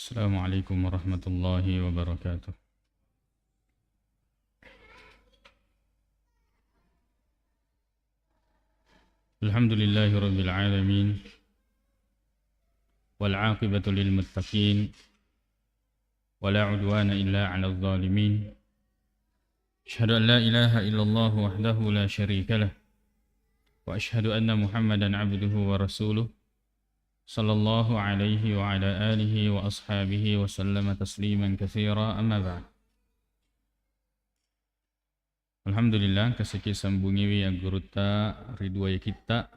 Assalamualaikum warahmatullahi wabarakatuh. Alhamdulillahi rabbil alamin wal aqibatu lil muttaqin wala udwana illa 'alal zalimin. Asyhadu an la ilaha illallah wahdahu la syarika lah wa asyhadu anna Muhammadan 'abduhu wa rasuluh sallallahu alaihi wa ala alihi wa ashabihi wa sallama tasliman katsira, amma ba'd. Alhamdulillah kasiki sambungi yang guruta ridwa ya kita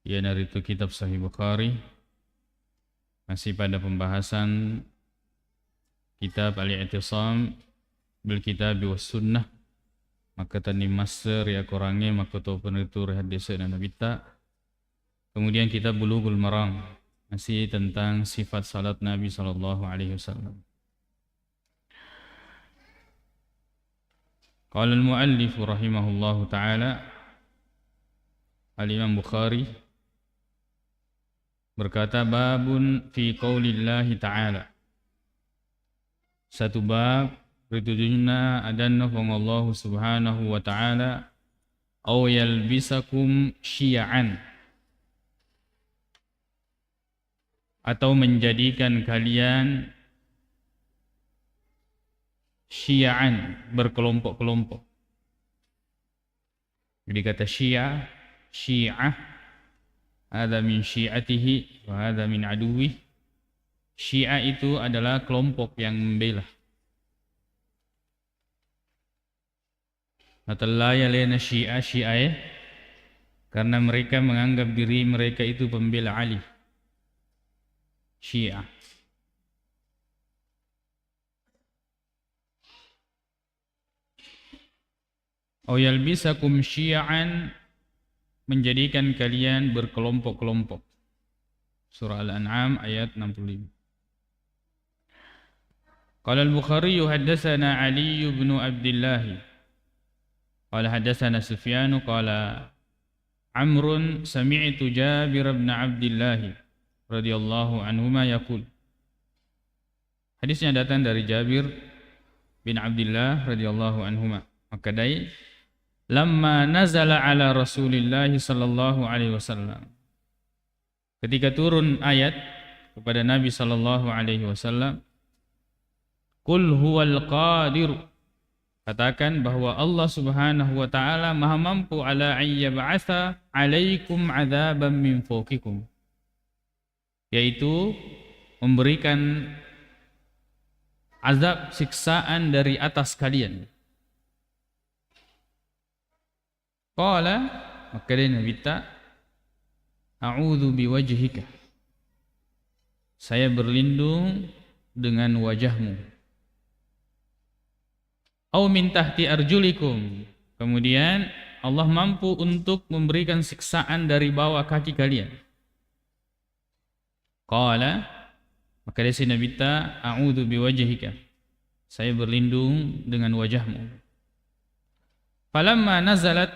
ya naritu kitab Sahih Bukhari, masih pada pembahasan kitab Al-I'tisam bil Kitab was Sunnah, maka tani master ya korangnya maka tu penutur hadis dan nabita. Kemudian kitab Bulughul Maram masih tentang sifat salat Nabi sallallahu alaihi wasallam. Qala al-muallif rahimahullahu ta'ala, Al-Imam Bukhari berkata, babun fi qaulillahi ta'ala, satu bab ritujuna adanna Allah subhanahu wa ta'ala aw yalbisakum syi'an, atau menjadikan kalian syi'an, berkelompok-kelompok. Jadi kata syi'ah, hadza min syi'atihi wa hadza min aduwih. Syi'ah itu adalah kelompok yang membela. Atalla yalena syi'ah karena mereka menganggap diri mereka itu pembela Ali. Syi'ah. Aw yalbisakum syi'an, menjadikan kalian berkelompok-kelompok. Surah Al-An'am ayat 65. Qala al-Bukhari haddatsana Ali bin Abdullah qala haddatsana Sufyan qala Amrun sami'tu Jabir bin Abdullah radhiyallahu anhuma yaqul. Hadisnya datang dari Jabir bin Abdullah radhiyallahu anhuma. Maka dai lamma nazala ala Rasulillah sallallahu alaihi wasallam, ketika turun ayat kepada Nabi sallallahu alaihi wasallam, qul huwal qadir, katakan bahwa Allah subhanahu wa ta'ala maha mampu ala ayyab'atha alaikum adzaban min fawqikum, yaitu memberikan azab siksaan dari atas kalian. Qala, maka dia minta, a'udzu biwajhika, saya berlindung dengan wajahmu. Au min tahti arjulikum, kemudian Allah mampu untuk memberikan siksaan dari bawah kaki kalian. Qala, maka dia minta, a'udzu biwajhika, saya berlindung dengan wajahmu. Falamma nazalat,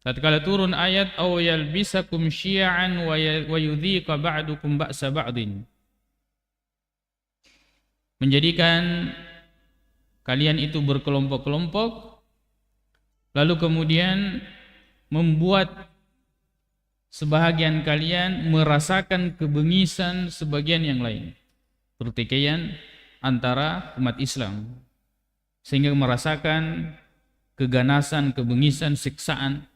tatkala turun ayat aw yalbisakum syi'an wa yudhiqa ba'dukum ba'sa ba'din, menjadikan kalian itu berkelompok-kelompok, lalu kemudian membuat sebahagian kalian merasakan kebengisan sebagian yang lain, pertikaian antara umat Islam, sehingga merasakan keganasan, kebengisan, siksaan,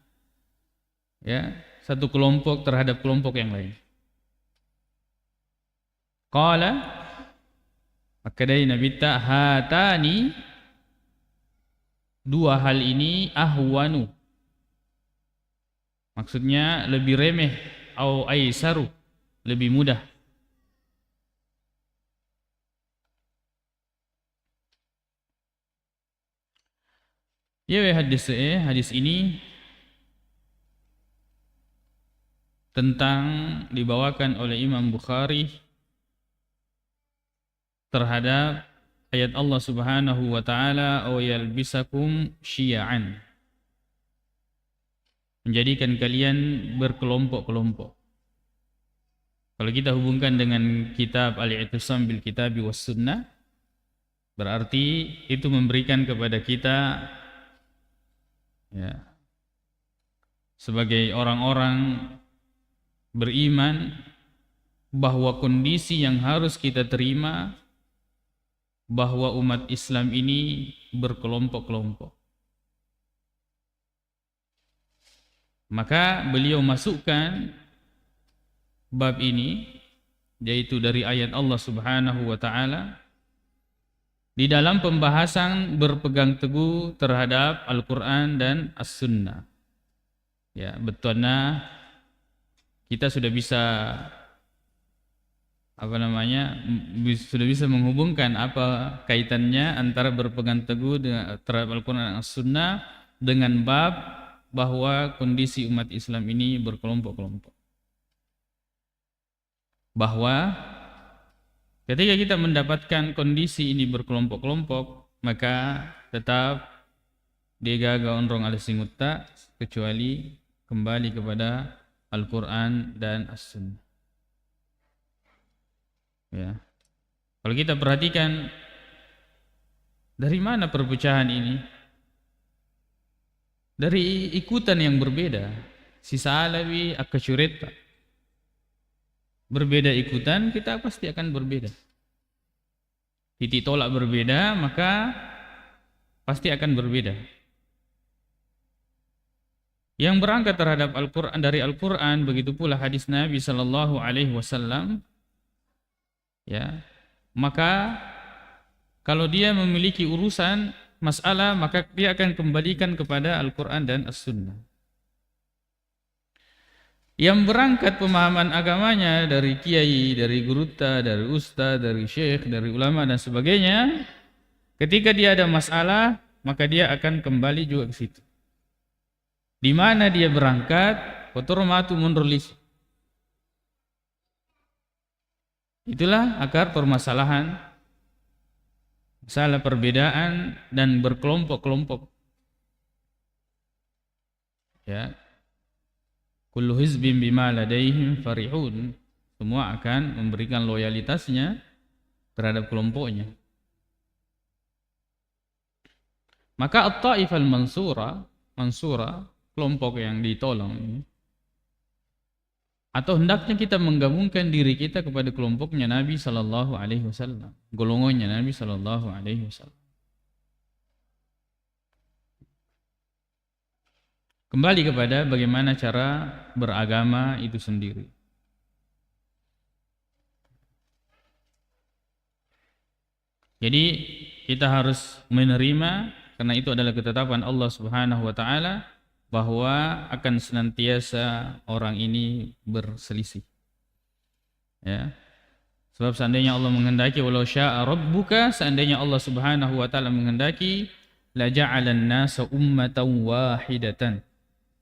ya, satu kelompok terhadap kelompok yang lain. Qala, maka dari Nabi ta hatani, dua hal ini ahwanu, Maksudnya lebih remeh, au aisaru, lebih mudah. Ya hadis ini tentang dibawakan oleh Imam Bukhari terhadap ayat Allah Subhanahu wa taala, "Aw yalbisakum syi'an." Menjadikan kalian berkelompok-kelompok. Kalau kita hubungkan dengan kitab Al-I'tisam bil Kitabi was Sunnah, berarti itu memberikan kepada kita ya, sebagai orang-orang beriman bahwa kondisi yang harus kita terima bahwa umat Islam ini berkelompok-kelompok. Maka beliau masukkan bab ini, yaitu dari ayat Allah Subhanahu wa taala, di dalam pembahasan berpegang teguh terhadap Al-Quran dan As-Sunnah. Ya, betulnya kita sudah bisa sudah bisa menghubungkan apa kaitannya antara berpegang teguh terhadap Al-Quran dan As-Sunnah dengan bab bahwa kondisi umat Islam ini berkelompok-kelompok. Bahwa ketika kita mendapatkan kondisi ini berkelompok-kelompok, maka tetap digaga onrong ala singutta kecuali kembali kepada Al-Quran dan As-Sunnah. Ya. Kalau kita perhatikan dari mana perpecahan ini? Dari ikutan yang berbeda. Si Salafi Akashureta. Berbeda ikutan, kita pasti akan berbeda. Titik tolak berbeda, maka pasti akan berbeda. Yang berangkat terhadap Al-Quran, dari Al-Quran, begitu pula hadis Nabi Sallallahu Alaihi Wasallam, ya, maka kalau dia memiliki urusan masalah, maka dia akan kembalikan kepada Al-Quran dan As-Sunnah. Yang berangkat pemahaman agamanya dari kiai, dari guruta, dari ustaz, dari syekh, dari ulama dan sebagainya, ketika dia ada masalah, maka dia akan kembali juga ke situ. Di mana dia berangkat, kotormatu munrulis. Itulah akar permasalahan, masalah perbedaan dan berkelompok-kelompok. Ya. Kullu hizbin bima ladaihim farihun. Semua akan memberikan loyalitasnya terhadap kelompoknya. Maka at-taifah mansura, kelompok yang ditolong ini, atau hendaknya kita menggabungkan diri kita kepada kelompoknya Nabi Sallallahu Alaihi Wasallam, golongannya Nabi Sallallahu Alaihi Wasallam. Kembali kepada bagaimana cara beragama itu sendiri. Jadi kita harus menerima, karena itu adalah ketetapan Allah Subhanahu wa taala, bahwa akan senantiasa orang ini berselisih. Ya. Sebab seandainya Allah menghendaki, walau syaa rabbuka, seandainya Allah Subhanahu wa taala menghendaki, la ja'alan nasa ummatan wahidatan.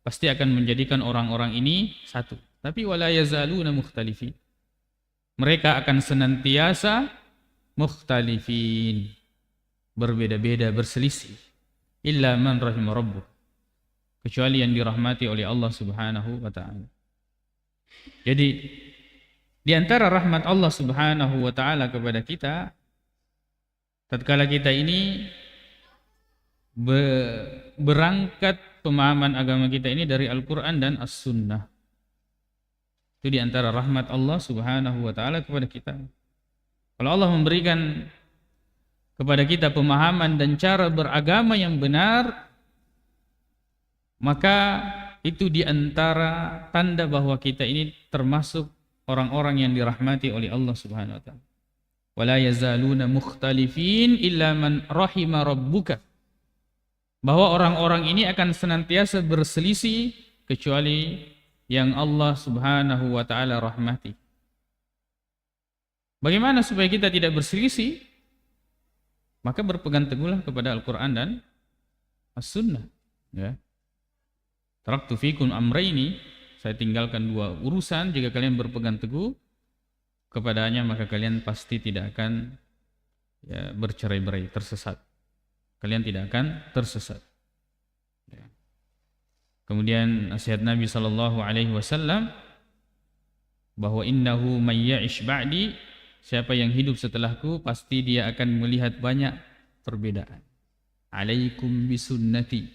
Pasti akan menjadikan orang-orang ini satu. Tapi wala yazaluna mukhtalifin. Mereka akan senantiasa mukhtalifin, berbeda-beda, berselisih. Illa man rahima rabbuk, kecuali yang dirahmati oleh Allah Subhanahu wa taala. Jadi di antara rahmat Allah Subhanahu wa taala kepada kita, tatkala kita ini berangkat pemahaman agama kita ini dari Al-Quran dan As-Sunnah. Itu di antara rahmat Allah Subhanahu wa taala kepada kita. Kalau Allah memberikan kepada kita pemahaman dan cara beragama yang benar, maka itu di antara tanda bahwa kita ini termasuk orang-orang yang dirahmati oleh Allah Subhanahu wa taala. Wala yazaluna mukhtalifin illa man rahima rabbuka. Bahwa orang-orang ini akan senantiasa berselisih kecuali yang Allah Subhanahu wa taala rahmati. Bagaimana supaya kita tidak berselisih? Maka berpegang teguhlah kepada Al-Qur'an dan As-Sunnah, ya. Taraktu fikum amrayni, saya tinggalkan dua urusan, jika kalian berpegang teguh kepadanya maka kalian pasti tidak akan bercerai-berai, tersesat. Kalian tidak akan tersesat. Ya. Kemudian nasihat Nabi SAW bahwa innahu may ya'ish ba'di, siapa yang hidup setelahku pasti dia akan melihat banyak perbedaan. Alaikum bisunnati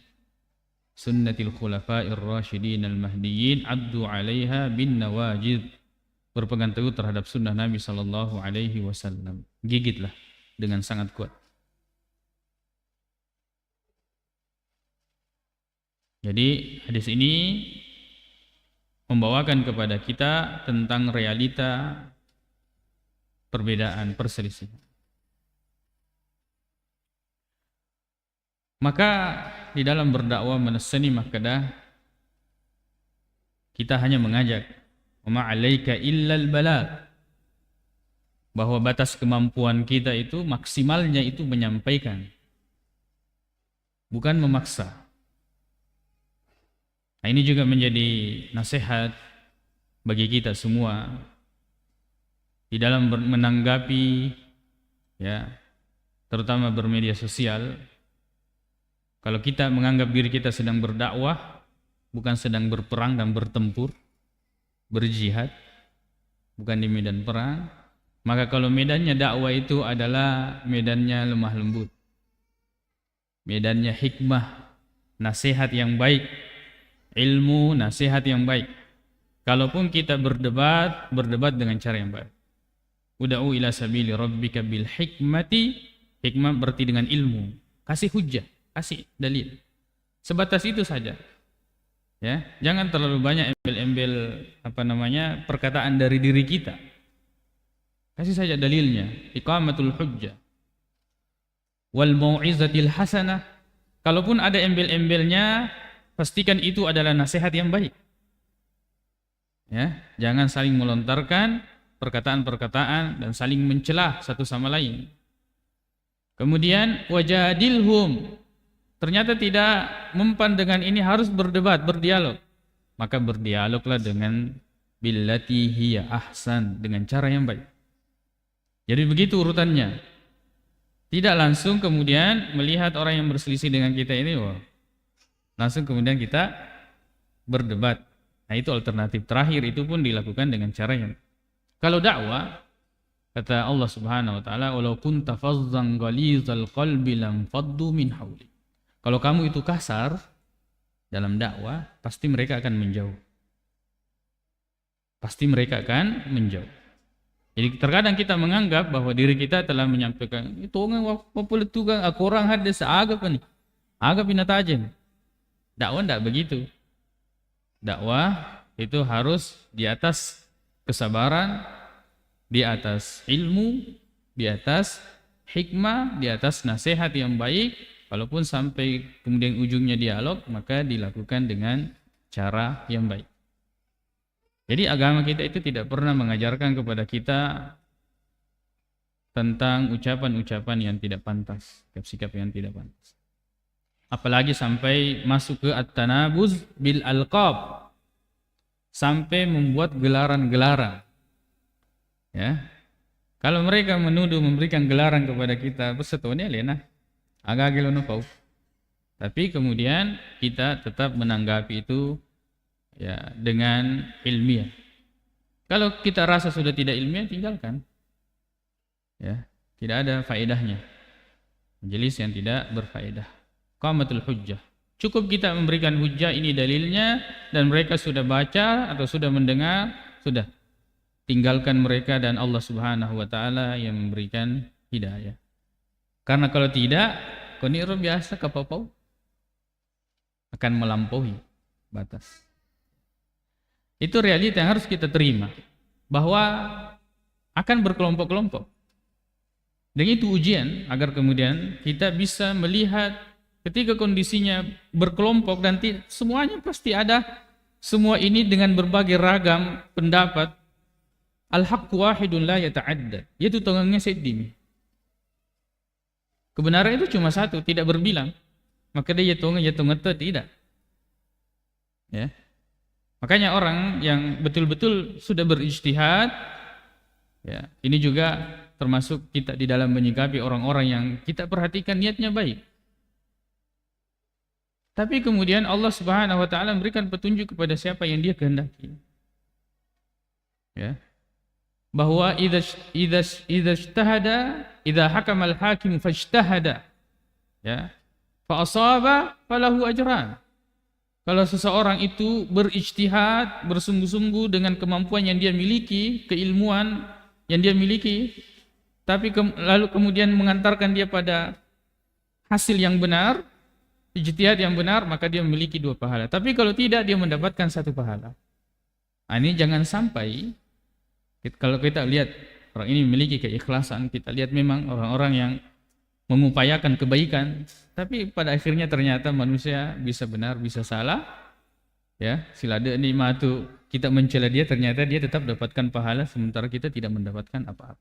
sunnatil khulafa'ir rasyidin al-mahdiyyin addu 'alaiha bin nawajid. Berpegang teguh terhadap sunnah Nabi SAW. Gigitlah dengan sangat kuat. Jadi hadis ini membawakan kepada kita tentang realita perbedaan, perselisihan. Maka di dalam berdakwah menasani makadah kita hanya mengajak wa ma'alaika illal balagh, bahwa batas kemampuan kita itu maksimalnya itu menyampaikan, bukan memaksa. Nah, ini juga menjadi nasihat bagi kita semua di dalam menanggapi, ya, terutama bermedia sosial. Kalau kita menganggap diri kita sedang berdakwah, bukan sedang berperang dan bertempur, berjihad, bukan di medan perang, maka kalau medannya dakwah itu adalah medannya lemah lembut, medannya hikmah, nasihat yang baik, ilmu, nasihat yang baik. Kalaupun kita berdebat dengan cara yang baik. Ud'u ila sabili rabbika bil hikmati, hikmah berarti dengan ilmu. Kasih hujjah, kasih dalil. Sebatas itu saja. Ya, jangan terlalu banyak embel-embel perkataan dari diri kita. Kasih saja dalilnya, iqamatul hujjah. Wal mau'izatil hasanah. Kalaupun ada embel-embelnya, pastikan itu adalah nasihat yang baik. Ya, jangan saling melontarkan perkataan-perkataan dan saling mencelah satu sama lain. Kemudian wajadilhum, ternyata tidak mempan dengan ini, harus berdebat, berdialog. Maka berdialoglah dengan billati hiya ahsan, dengan cara yang baik. Jadi begitu urutannya. Tidak langsung kemudian melihat orang yang berselisih dengan kita ini, langsung kemudian kita berdebat. Nah, itu alternatif terakhir, itu pun dilakukan dengan cara yang, kalau dakwah, kata Allah Subhanahu wa taala, walau kunta fazzan ghalizal qalbi lam faddu min hawli. Kalau kamu itu kasar dalam dakwah, pasti mereka akan menjauh. Pasti mereka akan menjauh. Jadi terkadang kita menganggap bahwa diri kita telah menyampaikan, itu orang kurang hadis agak nih. Agak pinatajen. Dakwah tidak begitu. Dakwah itu harus di atas kesabaran, di atas ilmu, di atas hikmah, di atas nasihat yang baik. Walaupun sampai kemudian ujungnya dialog, maka dilakukan dengan cara yang baik. Jadi agama kita itu tidak pernah mengajarkan kepada kita tentang ucapan-ucapan yang tidak pantas, sikap-sikap yang tidak pantas. Apalagi sampai masuk ke at-tanabuz bil alqab, sampai membuat gelaran-gelaran. Ya. Kalau mereka menuduh memberikan gelaran kepada kita, besetone lena, agak gelono pau. Tapi kemudian kita tetap menanggapi itu, ya, dengan ilmiah. Kalau kita rasa sudah tidak ilmiah, tinggalkan. Ya, tidak ada faedahnya. Majelis yang tidak berfaedah. Qamatul hujjah. Cukup kita memberikan hujjah, ini dalilnya, dan mereka sudah baca atau sudah mendengar, sudah. Tinggalkan mereka dan Allah Subhanahu wa taala yang memberikan hidayah. Karena kalau tidak, koniro biasa kapapau akan melampaui batas. Itu realita yang harus kita terima, bahwa akan berkelompok-kelompok. Dan itu ujian agar kemudian kita bisa melihat ketika kondisinya berkelompok dan semuanya pasti ada semua ini dengan berbagai ragam pendapat, al-haqqu wahidun la yata'addad, yaitu tongangnya sedimi. Kebenaran itu cuma satu, tidak berbilang. Maka dia yatungan tidak. Ya. Makanya orang yang betul-betul sudah berijtihad, ya, ini juga termasuk kita di dalam menyikapi orang-orang yang kita perhatikan niatnya baik. Tapi kemudian Allah Subhanahu wa taala memberikan petunjuk kepada siapa yang Dia kehendaki. Ya. Bahwa idza ijtahada, idza hakama al-hakim fajtahada, ya, fa asaba falahu ajran. Kalau seseorang itu berijtihad, bersungguh-sungguh dengan kemampuan yang dia miliki, keilmuan yang dia miliki, tapi lalu kemudian mengantarkan dia pada hasil yang benar, ijtihad yang benar, maka dia memiliki 2 pahala. Tapi kalau tidak, dia mendapatkan 1 pahala. Nah, ini jangan sampai, kalau kita lihat orang ini memiliki keikhlasan, kita lihat memang orang-orang yang mengupayakan kebaikan, tapi pada akhirnya ternyata manusia bisa benar, bisa salah. Ya, silada ni matu, kita mencela dia, ternyata dia tetap dapatkan pahala sementara kita tidak mendapatkan apa-apa.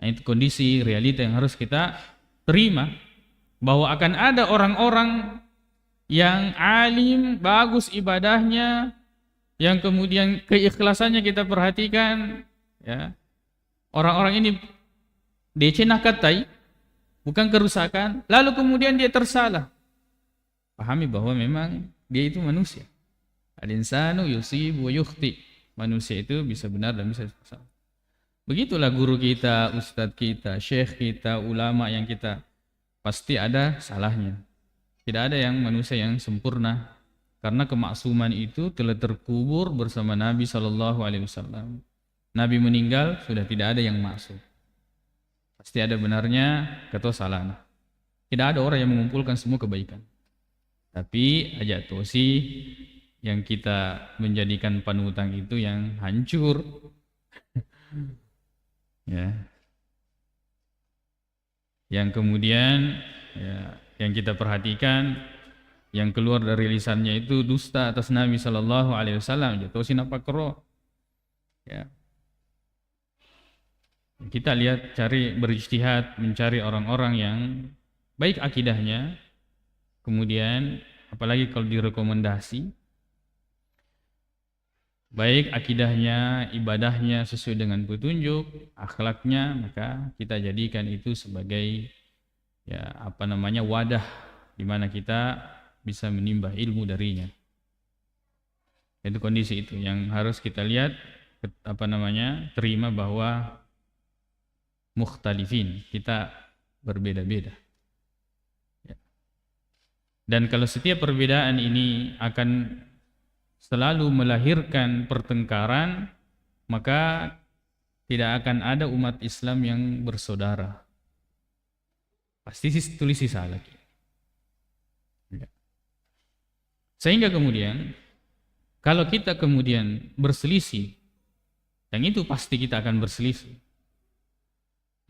Nah, itu kondisi realita yang harus kita terima, bahwa akan ada orang-orang yang alim, bagus ibadahnya, yang kemudian keikhlasannya kita perhatikan, ya. Orang-orang ini decena katai, bukan kerusakan, lalu kemudian dia tersalah. Pahami bahwa memang dia itu manusia. Al-insanu yusibu wa yukhti. Manusia itu bisa benar dan bisa salah. Begitulah guru kita, ustadz kita, syekh kita, ulama yang kita, pasti ada salahnya. Tidak ada yang manusia yang sempurna, karena kemaksuman itu telah terkubur bersama Nabi SAW. Nabi meninggal, sudah tidak ada yang maksum. Pasti ada benarnya, atau salah. Tidak ada orang yang mengumpulkan semua kebaikan. Tapi ajak tosi yang kita menjadikan panutan itu yang hancur. Ya. Yang kemudian, ya, yang kita perhatikan, yang keluar dari lisannya itu dusta atas Nabi SAW. Ajak tosi napakro. Ya. Kita lihat, cari berijtihad, mencari orang-orang yang baik akidahnya, kemudian apalagi kalau direkomendasi, baik akidahnya, ibadahnya sesuai dengan petunjuk, akhlaknya, maka kita jadikan itu sebagai, ya, wadah di mana kita bisa menimba ilmu darinya. Itu kondisi itu yang harus kita lihat, terima bahwa mukhtalifin, kita berbeda-beda. Ya. Dan kalau setiap perbedaan ini akan selalu melahirkan pertengkaran, maka tidak akan ada umat Islam yang bersaudara. Pasti tulis sisa lagi. Ya. Sehingga kemudian, kalau kita kemudian berselisih, yang itu pasti kita akan berselisih,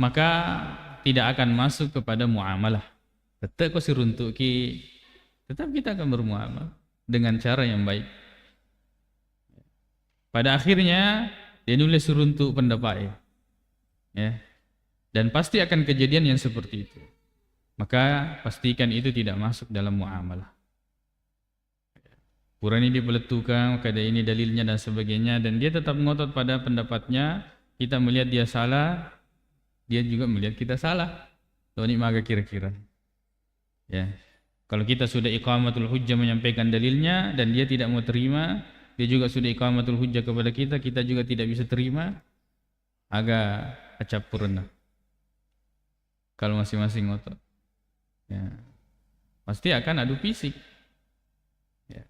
maka tidak akan masuk kepada muamalah. Tetap kau siruntuk ki, tetap kita akan bermuamalah dengan cara yang baik. Pada akhirnya dia nulis suruntuk pendapat, ya, dan pasti akan kejadian yang seperti itu. Maka pastikan itu tidak masuk dalam muamalah. Kurang ini dibeletukan, kada ini dalilnya dan sebagainya, dan dia tetap ngotot pada pendapatnya. Kita melihat dia salah, dia juga melihat kita salah. Ini maka kira-kira. Ya. Kalau kita sudah iqamatul hujjah menyampaikan dalilnya dan dia tidak mau terima, dia juga sudah iqamatul hujjah kepada kita, kita juga tidak bisa terima, agak acap purna. Kalau masing-masing ngotot, ya, pasti akan adu fisik. Ya.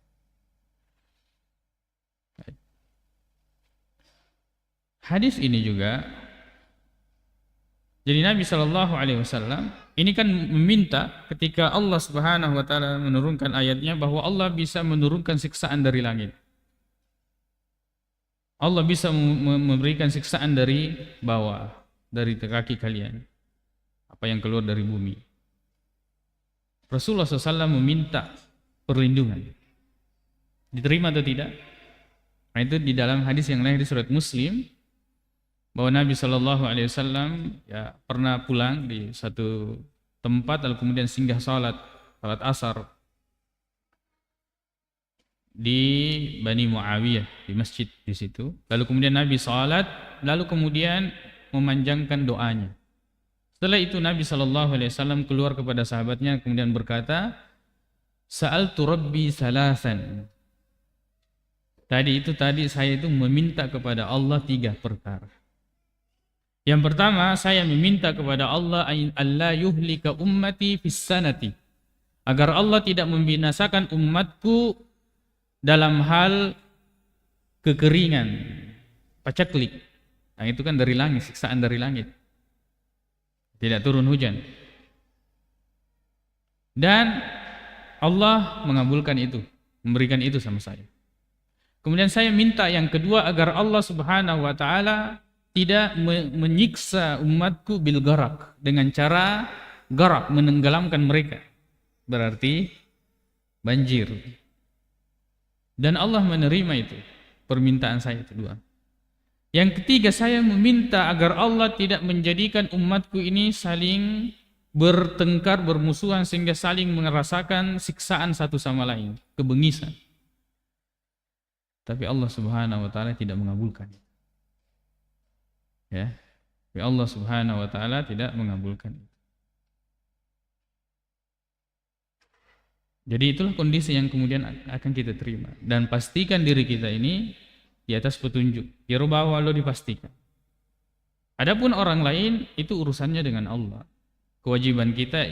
Hadis ini juga, jadi Nabi SAW ini kan meminta ketika Allah Subhanahu wa taala menurunkan ayatnya bahwa Allah bisa menurunkan siksaan dari langit. Allah bisa memberikan siksaan dari bawah, dari kaki kalian, apa yang keluar dari bumi. Rasulullah SAW meminta perlindungan. Diterima atau tidak? Nah, itu di dalam hadis yang lain di surat Muslim bahwa Nabi Shallallahu Alaihi Wasallam ya pernah pulang di satu tempat lalu kemudian singgah salat asar di Bani Muawiyah di masjid di situ. Lalu kemudian Nabi salat lalu kemudian memanjangkan doanya. Setelah itu Nabi Shallallahu Alaihi Wasallam keluar kepada sahabatnya kemudian berkata, Sa'altu Rabbi salasan. Tadi saya itu meminta kepada Allah 3 perkara. Yang pertama, saya meminta kepada Allah alla yuhlika ummati fis sanati. Agar Allah tidak membinasakan umatku dalam hal kekeringan, pacaklik. Nah, itu kan dari langit, siksaan dari langit. Tidak turun hujan. Dan Allah mengabulkan itu, memberikan itu sama saya. Kemudian saya minta yang kedua agar Allah Subhanahu wa taala tidak menyiksa umatku bil gharak, dengan cara gharak, menenggelamkan mereka. Berarti banjir. Dan Allah menerima itu, permintaan saya itu dua. Yang ketiga, saya meminta agar Allah tidak menjadikan umatku ini saling bertengkar, bermusuhan sehingga saling merasakan siksaan satu sama lain, kebengisan. Tapi Allah Subhanahu wa taala tidak mengabulkan. Ya. Tapi Allah Subhanahu wa taala tidak mengabulkan. Jadi itulah kondisi yang kemudian akan kita terima dan pastikan diri kita ini di atas petunjuk. Ya bahwa lo dipastikan. Adapun orang lain itu urusannya dengan Allah. Kewajiban kita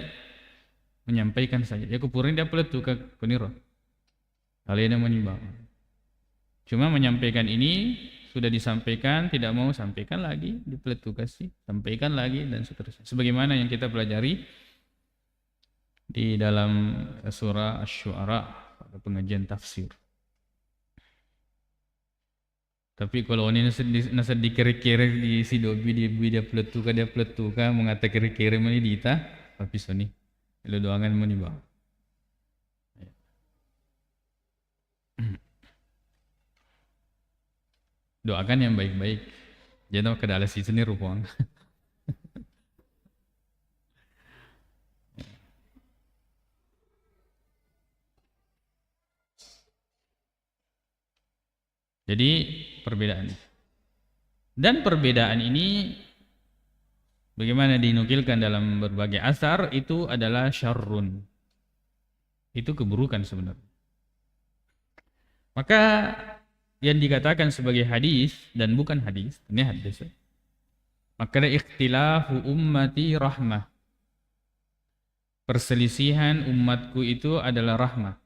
menyampaikan saja. Ya kupurin dia peletu ke peniro. Kalian yang menimba. Cuma menyampaikan ini sudah disampaikan, tidak mau sampaikan lagi, dipeletu kasih, sampaikan lagi dan seterusnya. Sebagaimana yang kita pelajari di dalam surah Asy-Syu'ara pada pengajian tafsir. Tapi kalau ini nasa dikira-kira di sidobi dia peletuka mengata kira-kira mani dita tapi soni lo doangan mani ba. Doakan yang baik-baik. Jangan kada ala sini rupang. Jadi perbedaan. Dan perbedaan ini bagaimana dinukilkan dalam berbagai asar itu adalah syarrun. Itu keburukan sebenarnya. Maka yang dikatakan sebagai hadis dan bukan hadis, ini hadis. Maka ikhtilafu ummati rahmah. Perselisihan umatku itu adalah rahmah.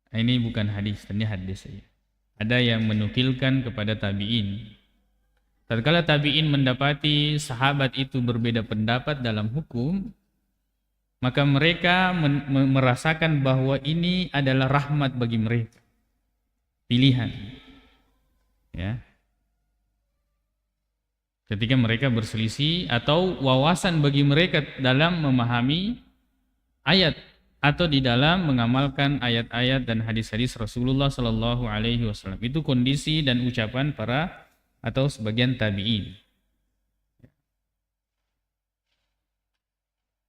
Ini bukan hadis, ini hadis saja. Ada yang menukilkan kepada tabi'in. Tatkala tabi'in mendapati sahabat itu berbeda pendapat dalam hukum, maka mereka merasakan bahwa ini adalah rahmat bagi mereka. Pilihan. Ya. Ketika mereka berselisih atau wawasan bagi mereka dalam memahami ayat atau di dalam mengamalkan ayat-ayat dan hadis-hadis Rasulullah Sallallahu Alaihi Wasallam. Itu kondisi dan ucapan para atau sebagian tabi'in.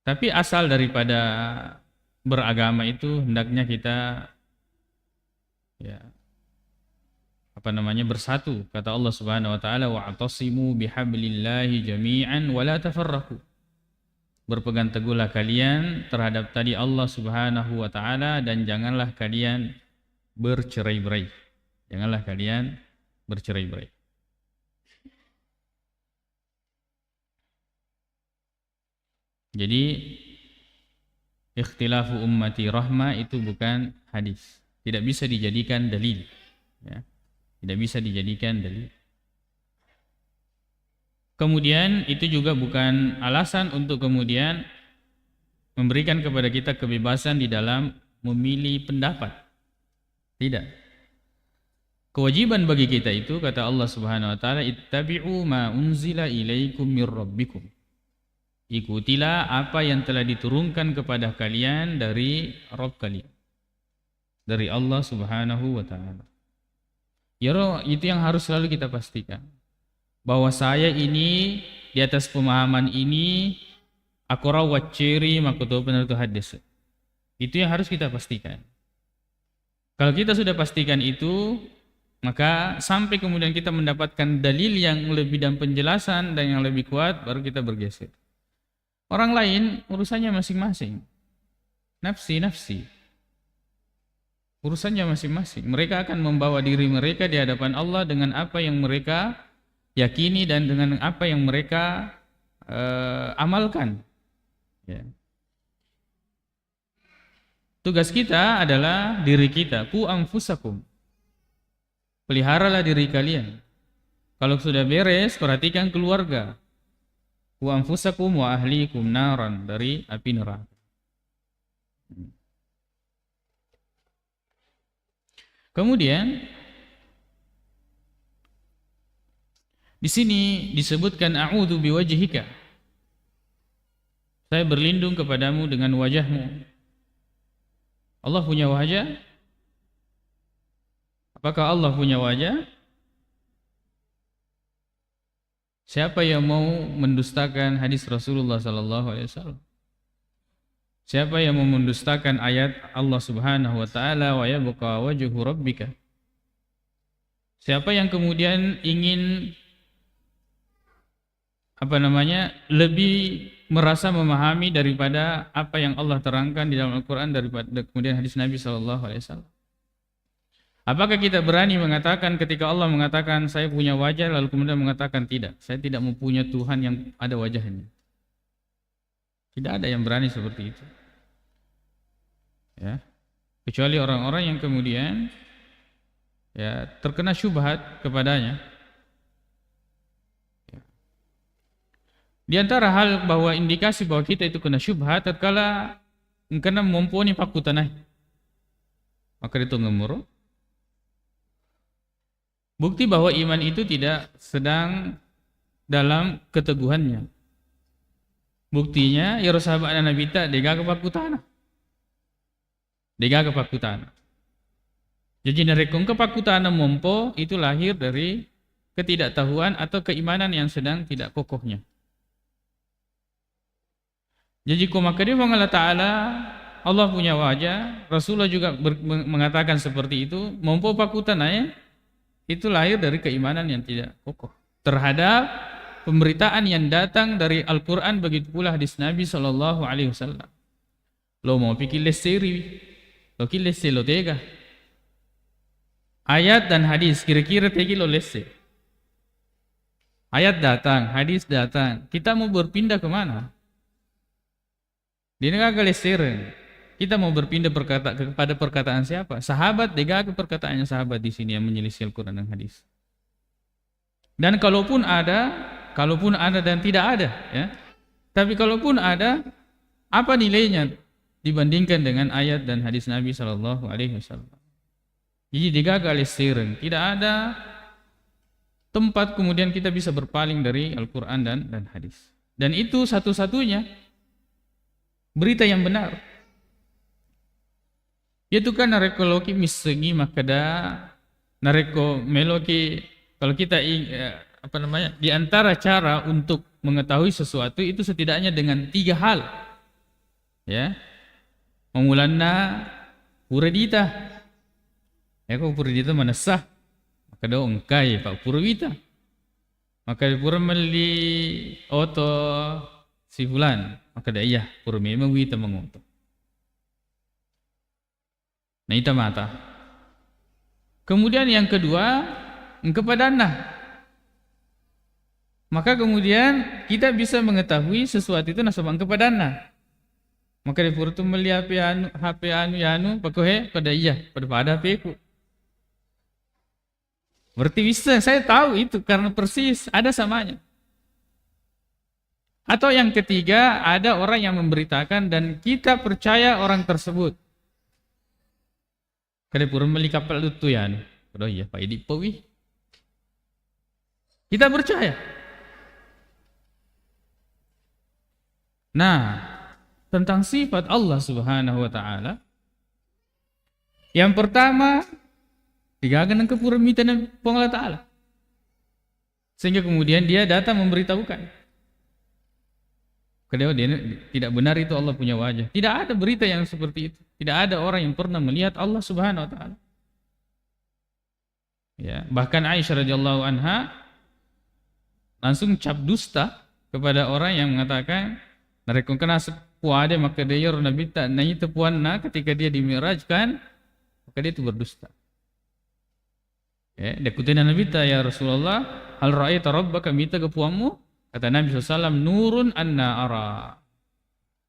Tapi asal daripada beragama itu hendaknya kita bersatu. Kata Allah Subhanahu wa taala, wa'tasimu bihablillahi jami'an wa la tafarraqu. Berpegang teguhlah kalian terhadap tadi Allah Subhanahu wa taala dan janganlah kalian bercerai-berai. Janganlah kalian bercerai-berai. Jadi ikhtilafu ummati rahmah itu bukan hadis. Tidak bisa dijadikan dalil. Ya. Tidak bisa dijadikan dalil. Kemudian itu juga bukan alasan untuk kemudian memberikan kepada kita kebebasan di dalam memilih pendapat. Tidak. Kewajiban bagi kita itu kata Allah Subhanahu wa taala, ittabi'u ma unzila ilaikum mir rabbikum. Ikutilah apa yang telah diturunkan kepada kalian dari Rabb kalian. dari Allah Subhanahu wa taala. Ya roh, itu yang harus selalu kita pastikan. Bahwa saya ini di atas pemahaman ini aku rawat ciri makutu benar itu hadis. Itu yang harus kita pastikan. Kalau kita sudah pastikan itu, maka sampai kemudian kita mendapatkan dalil yang lebih dan penjelasan dan yang lebih kuat, baru kita bergeser. Orang lain urusannya masing-masing. Nafsi. Urusannya masing-masing. Mereka akan membawa diri mereka di hadapan Allah dengan apa yang mereka yakini dan dengan apa yang mereka amalkan. Ya. Tugas kita adalah diri kita. Ku anfusakum. Peliharalah diri kalian. Kalau sudah beres, perhatikan keluarga. Ku anfusakum wa ahlikum naran, dari api neraka. Kemudian di sini disebutkan a'udzu biwajhika. Saya berlindung kepadamu dengan wajahmu. Allah punya wajah? Apakah Allah punya wajah? Siapa yang mau mendustakan hadis Rasulullah sallallahu alaihi wasallam? Siapa yang mau mendustakan ayat Allah Subhanahu wa taala wa yabqa wajhu rabbika? Siapa yang kemudian ingin lebih merasa memahami daripada apa yang Allah terangkan di dalam Al-Qur'an daripada kemudian hadis Nabi sallallahu alaihi wasallam? Apakah kita berani mengatakan ketika Allah mengatakan saya punya wajah lalu kemudian mengatakan tidak, saya tidak mempunyai Tuhan yang ada wajahnya? Tidak ada yang berani seperti itu. Ya. Kecuali orang-orang yang kemudian ya terkena syubhat kepadanya. Ya. Di antara hal bahwa indikasi bahwa kita itu kena syubhat tatkala kena mumpuni paku tanah. Maka itu ngemuru. Bukti bahwa iman itu tidak sedang dalam keteguhannya. Buktinya ya sahabat Nabi tak dega ke paku tanah. Dega ke paku tanah. Jadi narekong ke paku tanah mompo itu lahir dari ketidaktahuan atau keimanan yang sedang tidak kokohnya. Jadi kumakadi Allah Ta'ala Allah punya wajah, Rasulullah juga mengatakan seperti itu, mompo paku tanah itu lahir dari keimanan yang tidak kokoh terhadap pemberitaan yang datang dari Al-Quran, begitu pula hadis Nabi SAW. Lo mau pikir leseri, lo kilese lo tega. Ayat dan hadis kira-kira tegi lo lese. Ayat datang, hadis datang. Kita mau berpindah kemana? Di negara leseren. Kita mau berpindah kepada perkataan siapa? Sahabat, dega ke perkataannya sahabat di sini yang menyelisih Al-Quran dan hadis. Dan kalaupun ada dan tidak ada, ya. Tapi kalaupun ada, apa nilainya dibandingkan dengan ayat dan hadis Nabi sallallahu alaihi wasallam? Jadi digagal sireng, tidak ada tempat kemudian kita bisa berpaling dari Al-Qur'an dan hadis. Dan itu satu-satunya berita yang benar. Yaitu kan narekologi misegi makada nareko meloki. Kalau kita di antara cara untuk mengetahui sesuatu itu setidaknya dengan 3 hal. Ya. Mengulanna puradita. Ya kok puradita mana sah? Maka do engkai Pak Purwita. Maka pura meli oto si fulan. Maka da iya pura memang wita mengoto. Nah itu mata. Kemudian yang kedua kepadana. Maka kemudian kita bisa mengetahui sesuatu itu nasabang kepadana. Maka di pura tu melihat HP anu pakohe pada iya pada HP ku. Berarti bisa saya tahu itu karena persis ada samanya. Atau yang ketiga ada orang yang memberitakan dan kita percaya orang tersebut. Kada purun meli kapal itu ya. Oh iya Pak Edi Pawi. Kita percaya. Nah, tentang sifat Allah Subhanahu wa taala Yang pertama, digagakan kepuramitan Allah Ta'ala. Sehingga kemudian dia datang memberitahukan. Kalau dia tidak benar itu Allah punya wajah. Tidak ada berita yang seperti itu. Tidak ada orang yang pernah melihat Allah Subhanahu wa taala. Ya, bahkan Aisyah radhiyallahu anha langsung cap dusta kepada orang yang mengatakan narekon kena sepuade maka dia nabi tak nai tepuanna ketika dia dimirajkan maka dia itu berdusta. Ya, dia kutena nabi ta ya Rasulullah, hal ra'aita rabbaka mita kepuamu? Kata Nabi SAW, nurun anna ara.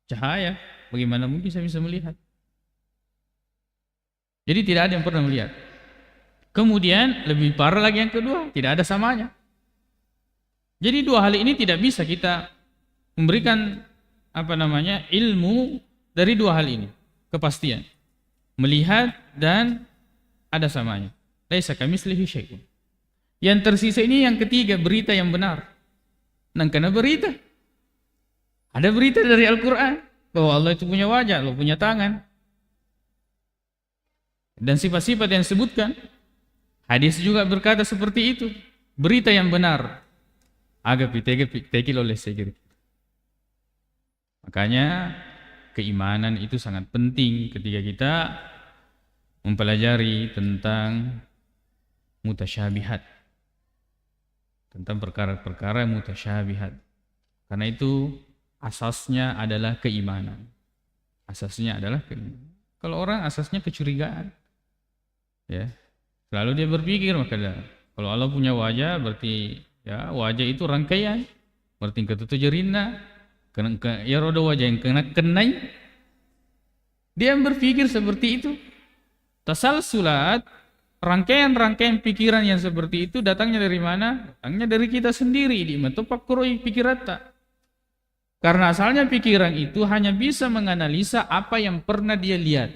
Cahaya, bagaimana mungkin saya bisa melihat? Jadi tidak ada yang pernah melihat. Kemudian lebih parah lagi yang kedua, tidak ada samanya. Jadi dua hal ini tidak bisa kita memberikan ilmu dari dua hal ini, kepastian. Melihat dan ada samanya. Laisa kamitslihi syai'un. Yang tersisa ini yang ketiga, berita yang benar. Nang kena berita. Ada berita dari Al-Quran bahwa Allah itu punya wajah, Allah punya tangan. Dan sifat-sifat yang disebutkan. Hadis juga berkata seperti itu. Berita yang benar. Agak tekil oleh segera. Makanya keimanan itu sangat penting ketika kita mempelajari tentang mutasyabihat. Tentang perkara-perkara mutasyabihat. Karena itu asasnya adalah keimanan. Asasnya adalah keimanan. Kalau orang asasnya kecurigaan. Ya. Selalu dia berpikir kalau Allah punya wajah berarti ya wajah itu rangkaian. Berarti ketutu jerina. Ya roda wajah yang kenai. Dia berpikir seperti itu. Tasalsulat, rangkaian-rangkaian pikiran yang seperti itu datangnya dari mana? Datangnya dari kita sendiri. Di matafakkurui pikirata. Karena asalnya pikiran itu hanya bisa menganalisa apa yang pernah dia lihat.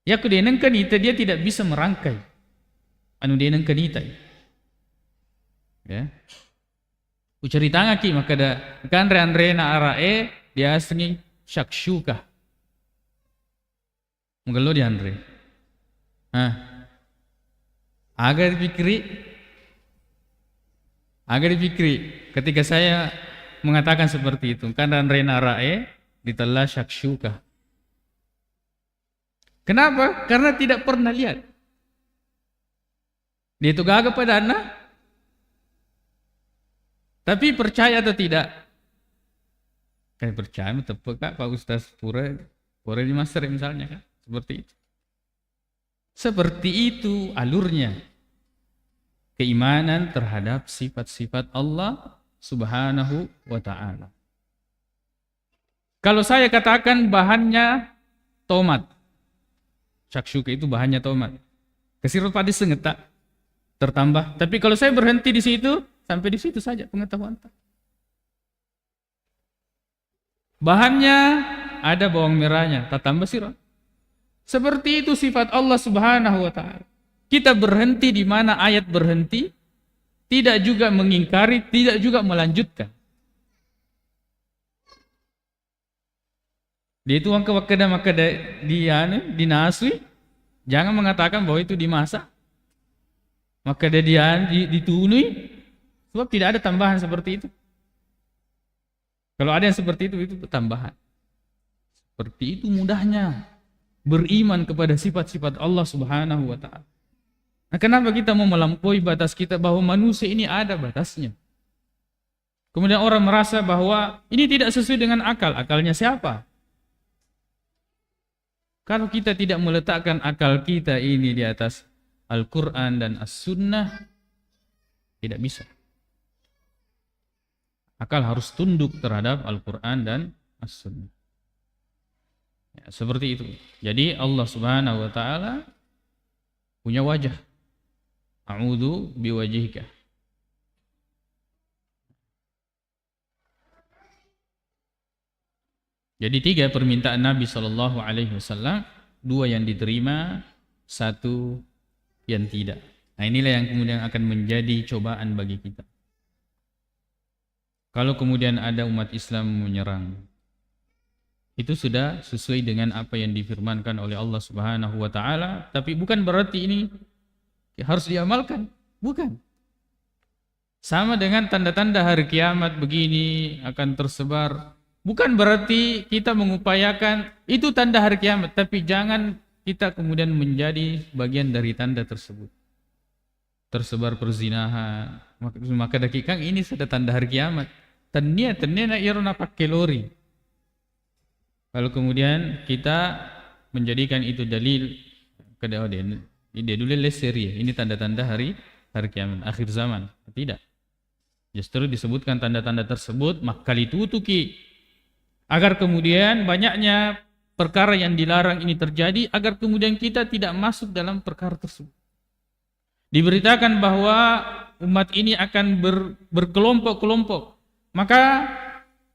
Ya kudeneng kanita dia tidak bisa merangkai. Anu deneng kanita. Ya. Ucaritanga ki maka da kan re-andrena arae dia asli syakshuka. Mengeluh di Andre. Agak dipikiri ketika saya mengatakan seperti itu. Kan Andre narae ditelah syakshuka. Kenapa? Karena tidak pernah lihat. Dia itu gagap pada anak. Tapi percaya atau tidak? Kan percaya, tepat Pak Ustaz Pura di master misalnya kan. Seperti itu alurnya keimanan terhadap sifat-sifat Allah Subhanahu wa ta'ala. Kalau saya katakan bahannya tomat, syakshuka itu bahannya tomat, kesirut padi sengeta tertambah. Tapi kalau saya berhenti di situ, sampai di situ saja pengetahuan. Bahannya ada bawang merahnya, tak tambah sirah. Seperti itu sifat Allah Subhanahu wa ta'ala. Kita berhenti di mana ayat berhenti, tidak juga mengingkari, tidak juga melanjutkan. Dia itu maka dinasui, jangan mengatakan bahwa itu dimasak. Maka dia ditunui, sebab tidak ada tambahan seperti itu. Kalau ada yang seperti itu tambahan. Seperti itu mudahnya beriman kepada sifat-sifat Allah Subhanahu wa ta'ala. Nah, kenapa kita mau melampaui batas kita bahwa manusia ini ada batasnya? Kemudian orang merasa bahwa ini tidak sesuai dengan akal. Akalnya siapa? Kalau kita tidak meletakkan akal kita ini di atas Al-Quran dan As-Sunnah, tidak bisa. Akal harus tunduk terhadap Al-Quran dan As-Sunnah. Ya, seperti itu. Jadi Allah Subhanahu wa ta'ala punya wajah. A'udzu biwajhika. Jadi 3 permintaan Nabi SAW, 2 yang diterima, 1 yang tidak. Nah, inilah yang kemudian akan menjadi cobaan bagi kita. Kalau kemudian ada umat Islam menyerang, Itu sudah sesuai dengan apa yang difirmankan oleh Allah Subhanahu wa taala, tapi bukan berarti ini harus diamalkan. Bukan. Sama dengan tanda-tanda hari kiamat begini akan tersebar. Bukan berarti kita mengupayakan itu tanda hari kiamat, tapi jangan kita kemudian menjadi bagian dari tanda tersebut. Tersebar perzinahan, maka dakikang ini sudah tanda hari kiamat. Tania na irona pakai lori. Kalau kemudian kita menjadikan itu dalil kada dia dulu leseri, ini tanda-tanda hari kiamat, akhir zaman. Tidak. Justru disebutkan tanda-tanda tersebut maka ditutuki agar kemudian banyaknya perkara yang dilarang ini terjadi, agar kemudian kita tidak masuk dalam perkara tersebut. Diberitakan bahwa umat ini akan berkelompok-kelompok, maka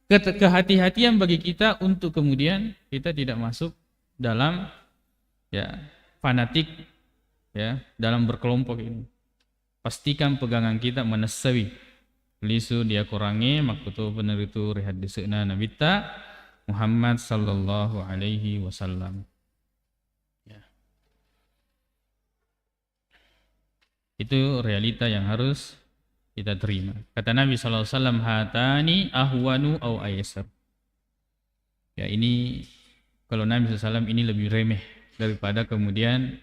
kehati-hatian bagi kita untuk kemudian kita tidak masuk dalam fanatik dalam berkelompok ini. Pastikan pegangan kita menesawi lisu dia kurangi makutu benar itu rehat disena nabita Muhammad sallallahu alaihi wasallam. Itu realita yang harus kita terima. Kata Nabi sallallahu alaihi wasallam, hatani ahwanu au aysar. Ini kalau Nabi sallallahu alaihi wasallam ini lebih remeh daripada kemudian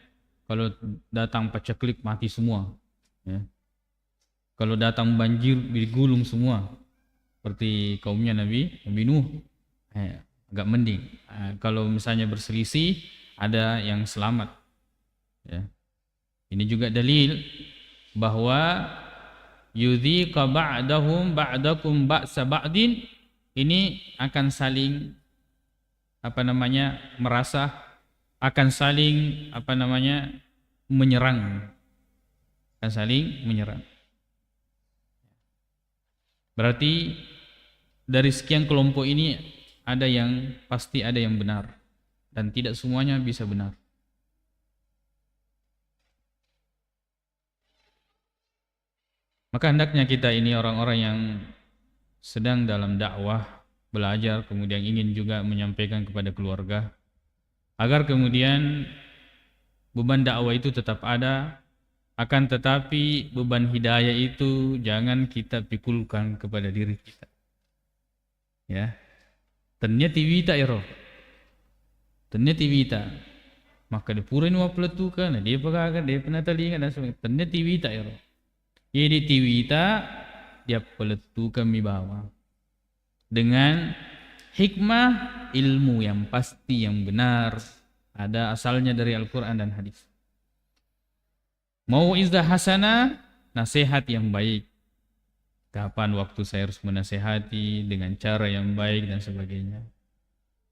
kalau datang pacaklik mati semua. Kalau datang banjir digulung semua seperti kaumnya Nabi Nuh, agak mending. Kalau misalnya berselisih ada yang selamat. Ini juga dalil bahwa yudhiqa ba'dahum ba'dakum ba'sa ba'din, ini akan saling merasa, akan saling menyerang. Akan saling menyerang. Berarti dari sekian kelompok ini pasti ada yang benar dan tidak semuanya bisa benar. Maka hendaknya kita ini orang-orang yang sedang dalam dakwah, belajar, kemudian ingin juga menyampaikan kepada keluarga, agar kemudian beban dakwah itu tetap ada. Akan tetapi beban hidayah itu jangan kita pikulkan kepada diri kita. Ternyata wita ero. Ternyata wita. Maka dia purin wa peletukan, dia pagagan, dia penatalingan dan sebagainya. Ternyata wita ero. Jadi tiwita dia peletukan mi bawah. Dengan hikmah ilmu yang pasti, yang benar, ada asalnya dari Al-Qur'an dan hadis. Mau'izah hasanah, nasihat yang baik. Kapan waktu saya harus menasihati dengan cara yang baik dan sebagainya.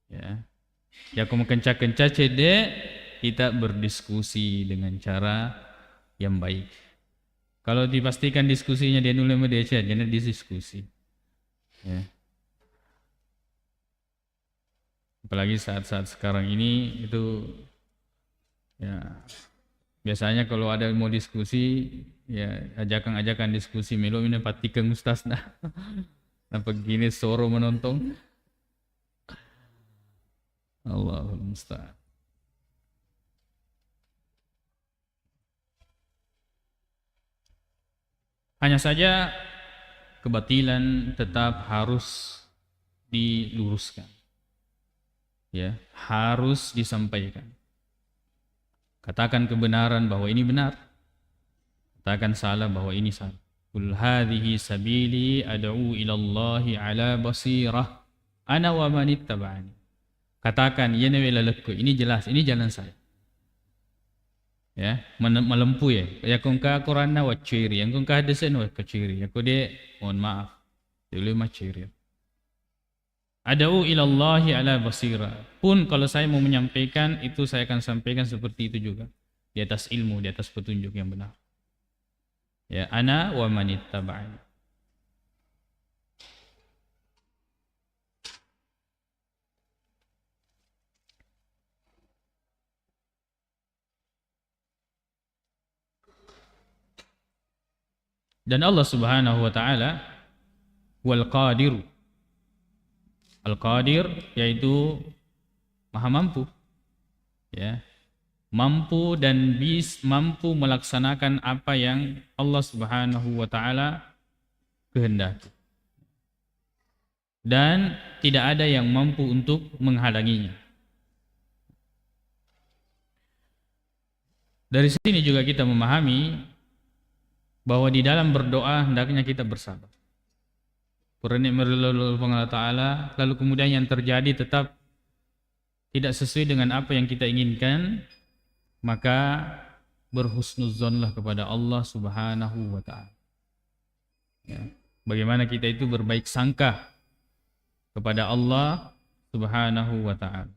Ya aku menkencah-kencah cede, kita berdiskusi dengan cara yang baik. Kalau dipastikan diskusinya dia nulis sama dia jangan diskusi. Apalagi saat-saat sekarang ini itu biasanya kalau ada mau diskusi, ajakan diskusi melo ini patikan ustaz nah. Nampak gini soro menonton. Allahul musta'an. Hanya saja kebatilan tetap harus diluruskan. Harus disampaikan. Katakan kebenaran bahwa ini benar. Katakan salah bahwa ini salah. Qul hadhihi sabili ad'u ila Allahi ala basirah ana wa man ittaba'ani. Katakan ya nabi lalakku, ini jelas, ini jalan saya. Melempuh ya kung ka Quran na waciri, yang kung ka hadisan wa kaciri. Aku dia mohon maaf. Dulu maciri. Ad'u ila Allahi ala basirah. Pun kalau saya mau menyampaikan itu saya akan sampaikan seperti itu juga. Di atas ilmu, di atas petunjuk yang benar. Ana wa man ittaba'ani. Dan Allah Subhanahu wa taala wal qadiru Al-Qadir yaitu Maha mampu, ya. Mampu dan mampu melaksanakan apa yang Allah Subhanahu wa taala kehendaki. Dan tidak ada yang mampu untuk menghalanginya. Dari sini juga kita memahami bahwa di dalam berdoa hendaknya kita bersabar. Allah Ta'ala, lalu kemudian yang terjadi tetap tidak sesuai dengan apa yang kita inginkan, maka berhusnuzonlah kepada Allah Subhanahu wa Ta'ala. Ya. Bagaimana kita itu berbaik sangka kepada Allah Subhanahu wa Ta'ala.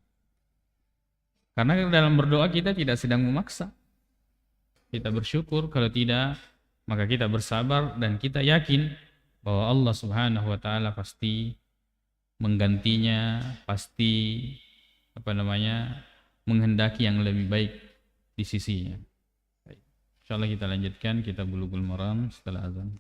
Karena dalam berdoa kita tidak sedang memaksa. Kita bersyukur, kalau tidak maka kita bersabar dan kita yakin bahwa Allah Subhanahu wa taala pasti menggantinya, pasti menghendaki yang lebih baik di sisinya. Baik. Insyaallah kita lanjutkan kitab Bulughul Maram setelah azan.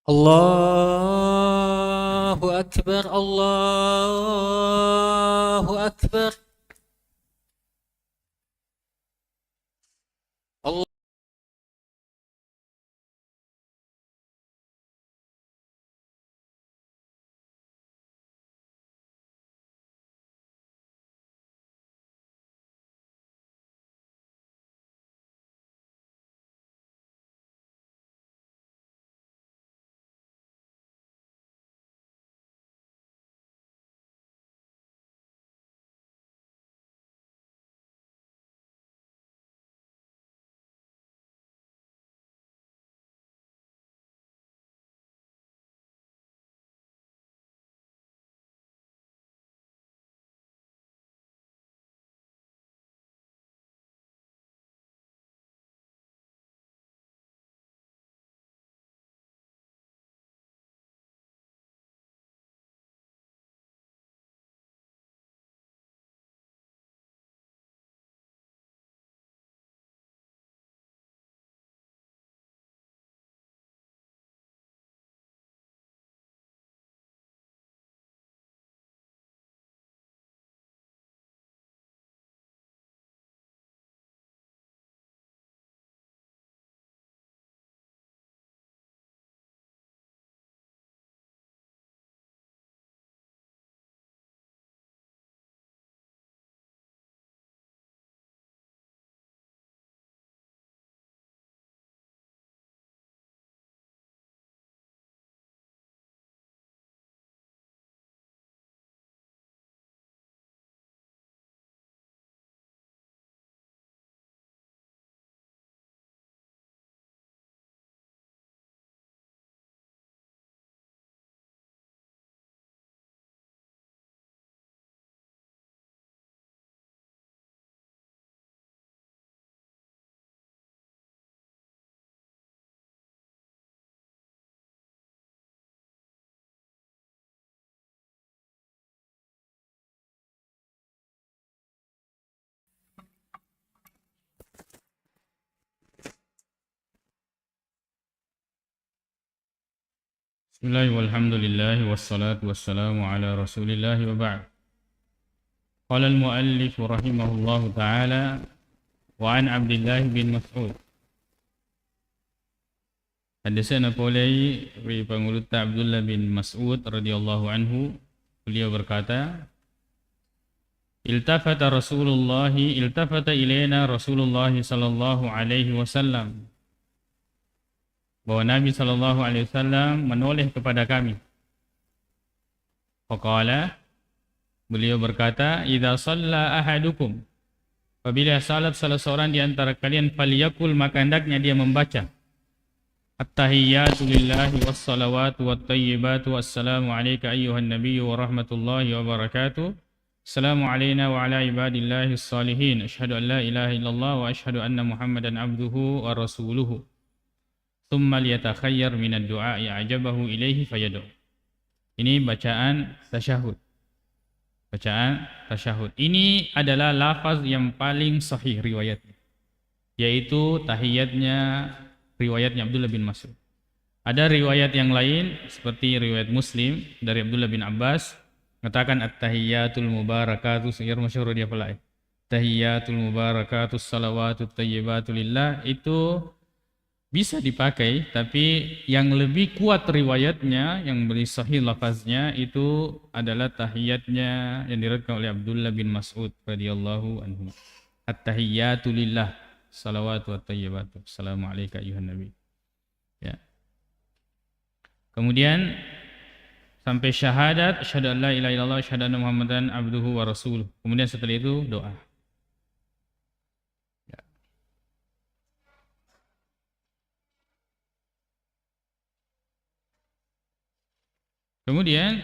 الله أكبر الله أكبر الله Bismillah walhamdulillah wassalatu wassalamu ala rasulillah wa ba'd. Qala al-muallif rahimahullahu ta'ala wa an Abdullah bin Mas'ud. Hadisana polai dari penguluta Abdullah bin Mas'ud radhiyallahu anhu, beliau berkata, iltafata ilaina Rasulullah sallallahu alaihi wasallam, bahwa Nabi sallallahu alaihi wasallam menoleh kepada kami. Faqala, beliau berkata, idza shalla ahadukum, apabila salat salah seorang di antara kalian, falyakul, maka hendaknya dia membaca at-tahiyyatu lillahi was-salawatu wat-thayyibatu wassalamu alayka ayyuhan nabiyyu wa rahmatullahi wa barakatuh, Assalamu alayna wa ala ibadillahi salihin. Asyhadu an la ilaha illallah wa asyhadu anna Muhammadan abduhu wa rasuluhu. Tsumma liyatakhayyar minad du'a'i ajabahu ilaihi fayad'u. Ini bacaan tasyahud. Bacaan tasyahud. Ini adalah lafaz yang paling sahih riwayatnya, yaitu tahiyatnya riwayatnya Abdullah bin Mas'ud. Ada riwayat yang lain seperti riwayat Muslim dari Abdullah bin Abbas mengatakan at-tahiyyatul mubarakatuh, yang masyhur dia pula. Tahiyyatul mubarakatuh salawatut thayyibatu lillah, itu bisa dipakai, tapi yang lebih kuat riwayatnya, yang lebih sahih lafaznya itu adalah tahiyatnya yang diriwayatkan oleh Abdullah bin Mas'ud radhiyallahu anhu. At-tahiyyatu lillah, salawatu wat thayyibatu. Assalamu alayka ayyuhan nabi. Ya. Kemudian sampai syahadat, asyhadu an la ilaha illallah, asyhadu anna Muhammadan abduhu wa rasuluh. Kemudian setelah itu doa. Ya. Kemudian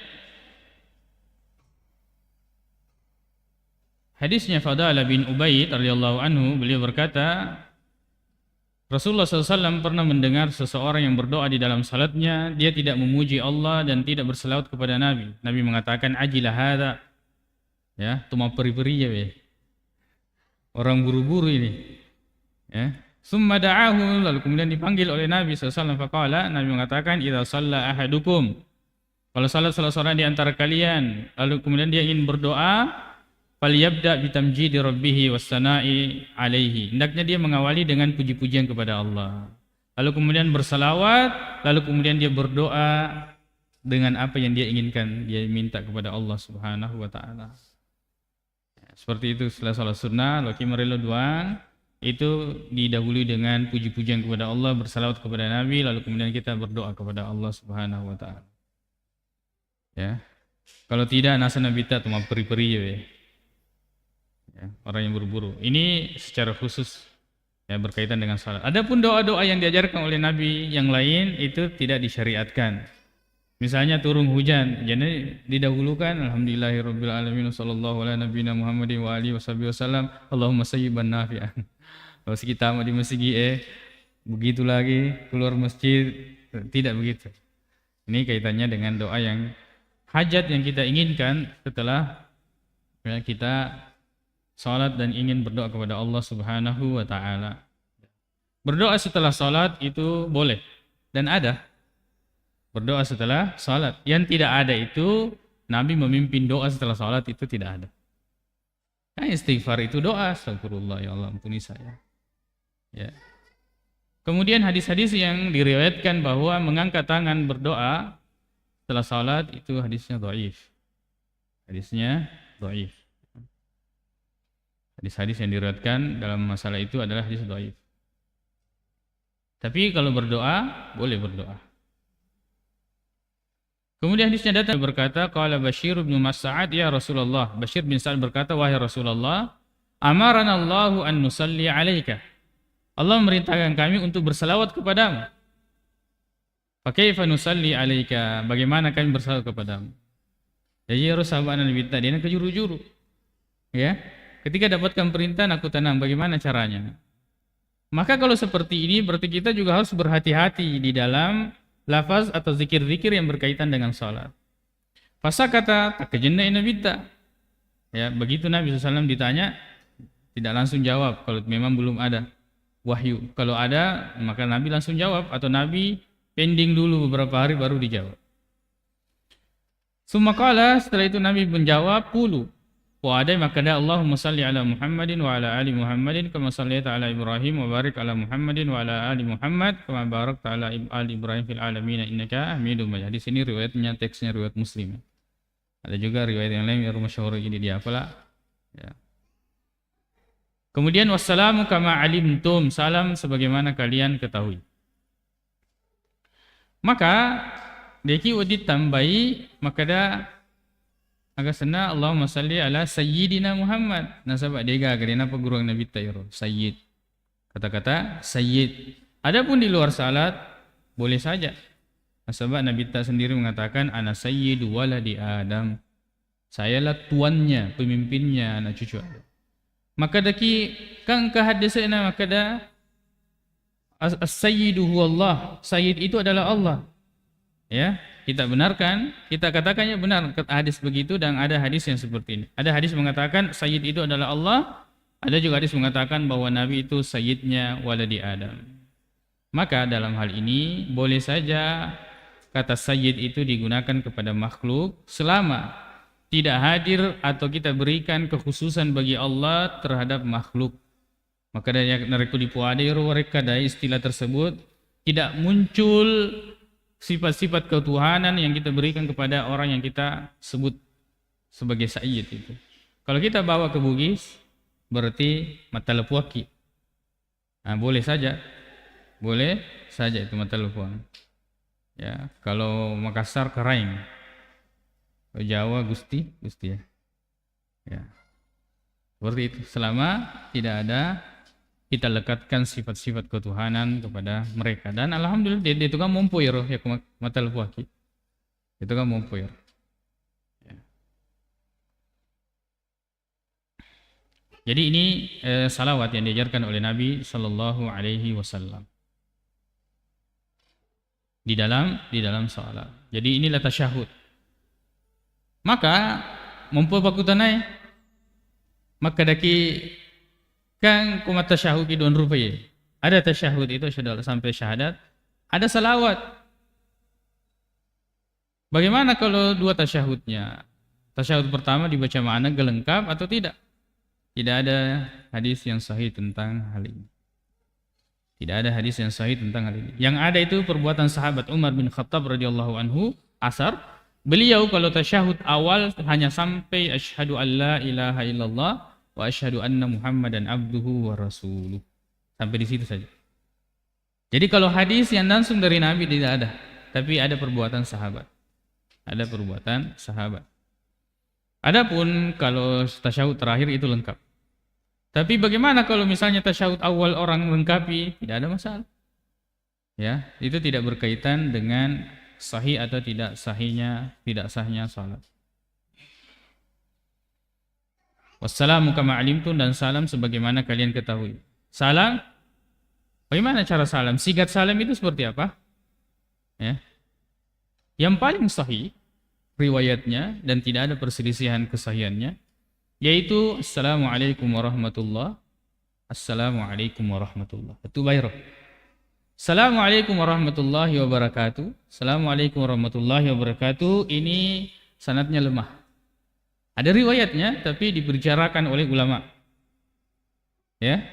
hadisnya Fadalah bin Ubaid radhiyallahu anhu, beliau berkata, Rasulullah SAW pernah mendengar seseorang yang berdoa di dalam salatnya, dia tidak memuji Allah dan tidak berselawat kepada Nabi. Nabi mengatakan, ajilah hadza. Ya, tuma peri-peri ya, be. Orang buru-buru ini. Ya. Summa da'ahu, lalu kemudian dipanggil oleh Nabi SAW. Faqala, Nabi mengatakan, idza shalla ahadukum. Kalau salat salah seorang di antara kalian, lalu kemudian dia ingin berdoa, falyabda bitamjidi rabbih wassana'i alaihi. Hendaknya dia mengawali dengan puji-pujian kepada Allah. Lalu kemudian bersalawat, lalu kemudian dia berdoa dengan apa yang dia inginkan, dia minta kepada Allah Subhanahu wa taala. Seperti itu setelah salat sunnah, laki merelo doang, itu didahului dengan puji-pujian kepada Allah, bersalawat kepada Nabi, lalu kemudian kita berdoa kepada Allah Subhanahu wa taala. Ya. Kalau tidak nasa Nabi ta cuma peri-peri ya. Ya, orang yang buru-buru. Ini secara khusus ya berkaitan dengan salat. Adapun doa-doa yang diajarkan oleh Nabi yang lain itu tidak disyariatkan. Misalnya turun hujan, jadi didahulukan alhamdulillahirabbil alamin sallallahu ala nabiyina Muhammadin wa alihi wasallam Allahumma sayyiban nafi'an. Kalau kita mau di masjid begitu lagi keluar masjid, tidak begitu. Ini kaitannya dengan doa yang hajat yang kita inginkan setelah ya, kita salat dan ingin berdoa kepada Allah Subhanahu wa taala. Berdoa setelah salat itu boleh dan ada. Berdoa setelah salat. Yang tidak ada itu Nabi memimpin doa setelah salat, itu tidak ada. Nah, istighfar itu doa, astagfirullah ya Allah ampuni saya. Ya. Kemudian hadis-hadis yang diriwayatkan bahwa mengangkat tangan berdoa setelah salat itu hadisnya dhaif. Hadisnya dhaif. Hadis-hadis yang diriwayatkan dalam masalah itu adalah hadis dhaif. Tapi kalau berdoa, boleh berdoa. Kemudian hadisnya datang berkata, qala Bashir bin Mas'ad ya Rasulullah. Bashir bin Sa'ad berkata, wahai Rasulullah, amarana Allahu an nusalli alaika. Allah memerintahkan kami untuk berselawat kepadamu. Fa kaifa nusalli alaika? Bagaimana kami berselawat kepadamu? Jadi harus sahabat Nabi tadi dia kejuru-juru. Ya. Ketika dapatkan perintah aku tenang, bagaimana caranya? Maka kalau seperti ini berarti kita juga harus berhati-hati di dalam lafaz atau zikir-zikir yang berkaitan dengan salat. Fasa kata takjenna inabita. Ya, begitu Nabi SAW ditanya tidak langsung jawab kalau memang belum ada wahyu. Kalau ada maka Nabi langsung jawab atau Nabi pending dulu beberapa hari baru dijawab. Sumakala setelah itu Nabi menjawab qulu wa ada maka da Allahumma salli ala Muhammadin wa ala ali Muhammadin kama sallaita ala Ibrahim wa barik ala Muhammadin wa ala ali Muhammad kama barakta ala ali Ibrahim fil alamin innaka Hamidum Majid. Di sini riwayatnya teksnya riwayat Muslim. Ada juga riwayat yang lain yang masyhur ini dia pula. Ya. Kemudian wassalamu kama alimtum, salam sebagaimana kalian ketahui. Maka deki udit tambahi maka da agak sena Allahumma salli ala sayyidina Muhammad. Nasabak dega kerana apa guru Nabi Tayyib sayyid. Kata-kata sayyid. Adapun di luar salat boleh saja. Nasabak Nabi Ta sendiri mengatakan ana sayyidu waladi Adam. Sayalah tuannya, pemimpinnya, anak cucu Adam. Maka daki kang kahadisana maka da as-sayyidu huwa Allah. Sayyid itu adalah Allah. Ya, kita benarkan, kita katakannya benar hadis begitu, dan ada hadis yang seperti ini. Ada hadis mengatakan sayyid itu adalah Allah, ada juga hadis mengatakan bahwa Nabi itu sayyidnya waladi Adam. Maka dalam hal ini boleh saja kata sayyid itu digunakan kepada makhluk selama tidak hadir atau kita berikan kekhususan bagi Allah terhadap makhluk. Maka dari itu dipuadero mereka dari istilah tersebut tidak muncul sifat-sifat ketuhanan yang kita berikan kepada orang yang kita sebut sebagai sayyid itu. Kalau kita bawa ke Bugis berarti mata lepuaki. Nah, boleh saja itu mata lepuang. Ya, kalau Makassar keraing. Kalau Jawa Gusti ya. Ya. Seperti itu. Selama tidak ada kita lekatkan sifat-sifat ketuhanan kepada mereka. Dan alhamdulillah dia itu kan mempuir ya mata lepuaki. Itu kan mempuir. Ya. Jadi ini salawat yang diajarkan oleh Nabi Sallallahu Alaihi Wasallam di dalam salat. Jadi inilah tasyahud. Maka mampu bakutanai maka daki kang kumat tasyahud ki don rupai. Ada tasyahud itu sudah sampai syahadat, ada salawat. Bagaimana kalau dua tasyahudnya? Tasyahud pertama dibaca makna gelengkap atau tidak? Tidak ada hadis yang sahih tentang hal ini. Tidak ada hadis yang sahih tentang hal ini. Yang ada itu perbuatan sahabat Umar bin Khattab radhiyallahu anhu, asar. Beliau kalau tasyahud awal hanya sampai asyhadu an la ilaha illallah wa asyhadu anna Muhammadan abduhu wa rasuluh. Sampai di situ saja. Jadi kalau hadis yang langsung dari Nabi tidak ada, tapi ada perbuatan sahabat. Ada perbuatan sahabat. Adapun kalau tasyahud terakhir itu lengkap. Tapi bagaimana kalau misalnya tasyahud awal orang melengkapi? Tidak ada masalah. Ya, itu tidak berkaitan dengan sahih atau tidak sahnya salat. Wassalamu kama alimtum, dan salam sebagaimana kalian ketahui. Salam, bagaimana cara salam? Sigat salam itu seperti apa? Ya. Yang paling sahih riwayatnya dan tidak ada perselisihan kesahihannya yaitu Assalamualaikum warahmatullah. Assalamualaikum warahmatullah. Itu bayrah. Assalamualaikum warahmatullahi wabarakatuh. Assalamualaikum warahmatullahi wabarakatuh. Ini sanadnya lemah. Ada riwayatnya tapi dibicarakan oleh ulama. Ya.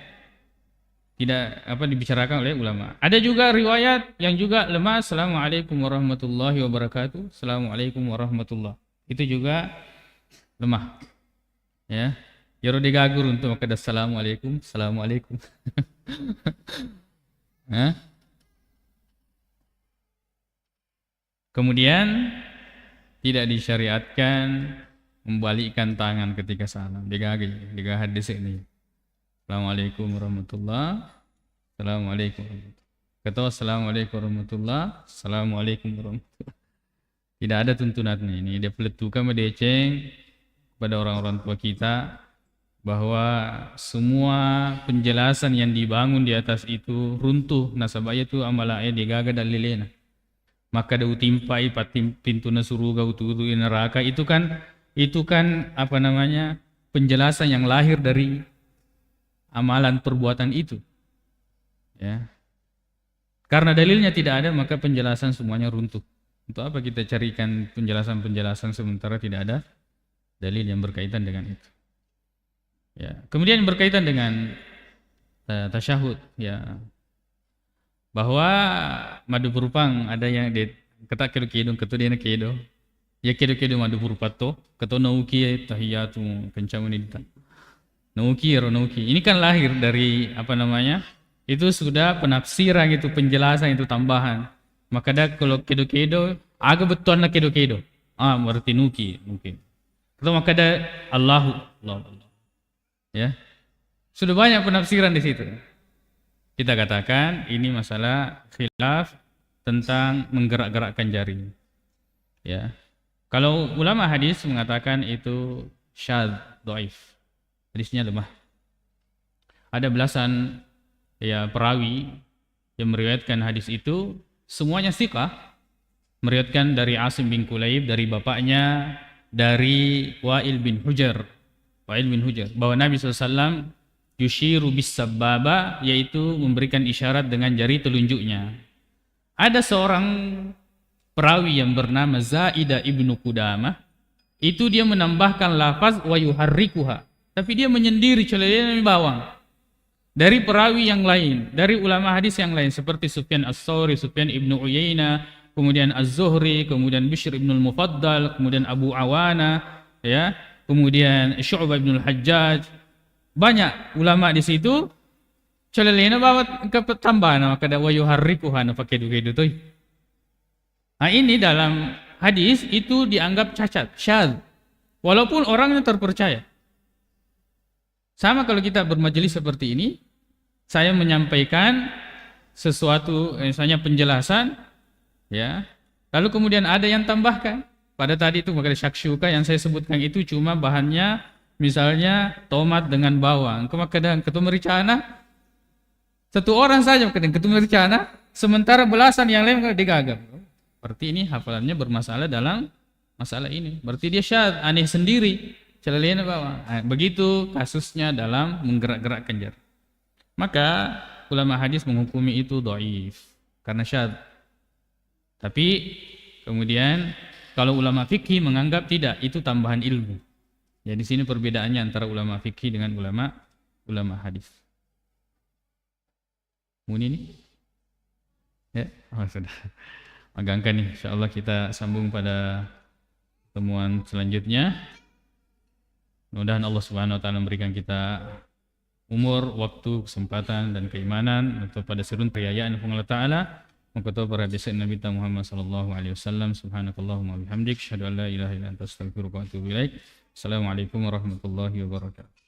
Tidak dibicarakan oleh ulama. Ada juga riwayat yang juga lemah. Assalamualaikum warahmatullahi wabarakatuh. Assalamualaikum warahmatullah. Itu juga lemah. Ya. Yaro digagur untuk maka assalamualaikum. Assalamualaikum. Kemudian tidak disyariatkan membalikkan tangan ketika salam. Digagih hadis ini. Assalamualaikum warahmatullah. Assalamualaikum warahmatullah. Kata assalamualaikum warahmatullah. Assalamualaikum warahmatullah. Tidak ada tuntunannya ini. Dia peletukan medeceng kepada orang-orang tua kita bahwa semua penjelasan yang dibangun di atas itu runtuh. Nasabaya itu amalaya digaga dalilena. Maka da utimpai pintu surga utu neraka itu kan penjelasan yang lahir dari amalan perbuatan itu. Ya. Karena dalilnya tidak ada maka penjelasan semuanya runtuh. Untuk apa kita carikan penjelasan sementara tidak ada dalil yang berkaitan dengan itu. Ya. Kemudian berkaitan dengan tasyahud, ya. Bahwa madu berupang ada yang kata kedo keto dia kedo. Ya kedo madu berupato keto nauki tahiyatu kencamunita. Nauki. Ini kan lahir dari itu sudah penafsiran, itu penjelasan, itu tambahan. Maka kalau kedo agak betul nak kedo. Berarti nuki mungkin. Atau maka ada Allah. Ya. Sudah banyak penafsiran di situ. Kita katakan ini masalah khilaf tentang menggerak-gerakkan jari. Ya. Kalau ulama hadis mengatakan itu syadz, dhaif. Hadisnya lemah. Ada belasan ya perawi yang meriwayatkan hadis itu, semuanya thiqah, meriwayatkan dari Asim bin Kulaib, dari bapaknya, dari Wa'il bin Hujr, bahwa Nabi SAW yushiru bis sababa, yaitu memberikan isyarat dengan jari telunjuknya. Ada seorang perawi yang bernama Zaidah ibnu Qudamah, itu dia menambahkan lafaz wa yuharrikuha, tapi dia menyendiri celana bawang dari perawi yang lain, dari ulama hadis yang lain seperti Sufyan As-Tsauri, Sufyan ibnu Uyainah, kemudian Az-Zuhri, kemudian Bishr ibn al-Mufaddal, kemudian Abu Awana, ya, kemudian Syu'bah ibn al-Hajjaj. Banyak ulama di situ celelena bawa ke tambahan kada wa yuharrikuha na pakai itu tuh. Nah, ini dalam hadis itu dianggap cacat, syadz, walaupun orangnya terpercaya. Sama kalau kita bermajelis seperti ini, saya menyampaikan sesuatu, misalnya penjelasan, ya, lalu kemudian ada yang tambahkan. Pada tadi itu makanya syakshuka yang saya sebutkan itu cuma bahannya misalnya tomat dengan bawang, kemudian ketemu ricana, satu orang saja ketemu ricana, sementara belasan yang lain digagap. Berarti ini hafalannya bermasalah dalam masalah ini. Berarti dia syadz, aneh sendiri, celelena bawang. Nah, begitu kasusnya dalam menggerak-gerakkan jar. Maka ulama hadis menghukumi itu dhaif karena syadz. Tapi kemudian kalau ulama fikih menganggap tidak, itu tambahan ilmu. Ya, di sini perbedaannya antara ulama fikih dengan ulama hadis. Muni ini? Ya, sudah. Agangkan nih, insyaallah kita sambung pada pertemuan selanjutnya. Mudah-mudahan Allah Subhanahu wa taala memberikan kita umur, waktu, kesempatan dan keimanan untuk pada serun perayaan Allah taala. Mengkutub para hadis Nabi Muhammad sallallahu alaihi wasallam. Subhanakallahumma wa bihamdik, asyhadu an la ilaha illa anta, astaghfiruka wa atubu ilaik. Assalamualaikum warahmatullahi wabarakatuh.